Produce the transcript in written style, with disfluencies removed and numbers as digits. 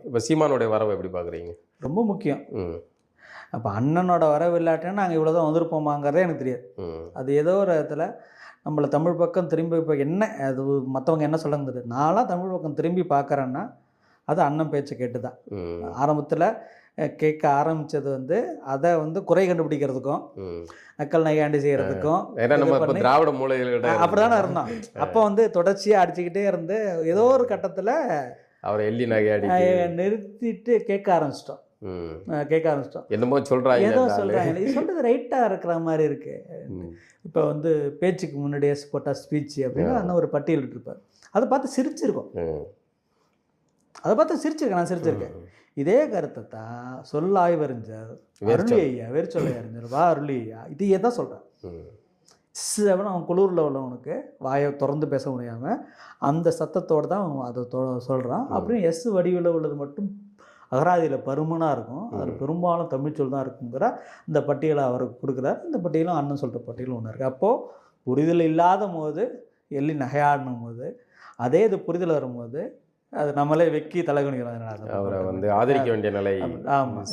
இப்போ சீமானுடைய வரவை எப்படி பார்க்குறீங்க? ரொம்ப முக்கியம். அப்போ அண்ணனோட வரவு இல்லாட்டினா நாங்கள் இவ்வளோ தான் வந்திருப்போமாங்கிறதே எனக்கு தெரியாது. அது ஏதோ ஒரு இடத்துல நம்மளை தமிழ் பக்கம் திரும்பி இப்போ என்ன அது மற்றவங்க என்ன சொல்லுங்க தெரியாது. நான்லாம் தமிழ் பக்கம் திரும்பி பார்க்குறேன்னா அது அண்ணன் பேச்சை கேட்டு தான். ஆரம்பத்தில் கேட்க ஆரம்பித்தது வந்து அதை வந்து குறை கண்டுபிடிக்கிறதுக்கும் நக்கல் நையாண்டி செய்கிறதுக்கும் திராவிட மூலைகளோட அப்படி தானே இருந்தோம். அப்போ வந்து தொடர்ச்சியாக அடிச்சுக்கிட்டே இருந்து ஏதோ ஒரு கட்டத்தில் அவரை எள்ளி நகையாடி நிறுத்திட்டு கேட்க ஆரம்பிச்சிட்டோம். என்னமோ சொல்கிறாங்க, ஏதோ சொல்கிறாங்க, இது சொல்கிறது ரைட்டாக இருக்கிற மாதிரி இருக்கு. இப்போ வந்து பேச்சுக்கு முன்னாடியே போட்டால் ஸ்பீச் அப்படின்னு அந்த ஒரு பட்டியல் இருப்பார். அதை பார்த்து சிரிச்சிருக்கோம். நான் சிரிச்சிருக்கேன். இதே கருத்தை தான் சொல்ல ஆய்வறிஞர் அருளி ஐயா, வேறு சொல்ல அறிஞர் வா அருளி ஐயா இதையே தான் சொல்கிறேன். அவன் குளூரில் உள்ளவனுக்கு வாயை திறந்து பேச முடியாமல் அந்த சத்தத்தோடு தான் அவன் அதை சொல்கிறான். அப்படின்னு எஸ் வடிவில் உள்ளது மட்டும் அகராதியில் பருமனாக இருக்கும். அதில் பெரும்பாலும் தமிழ்ச்சொல் தான் இருக்குங்கிற இந்த பட்டியலை அவருக்கு கொடுக்குறாரு. இந்த பட்டியலும் அண்ணன் சொல்கிற பட்டியலும் ஒன்று இருக்குது. அப்போது புரிதல் இல்லாத போது எள்ளி நகையாடணும் போது அதே இது புரிதல் வரும்போது அது நம்மளே வெக்கி தலைகுனிக்கிறோம். அவரை வந்து ஆதரிக்க வேண்டிய நிலை. ஆமாம்.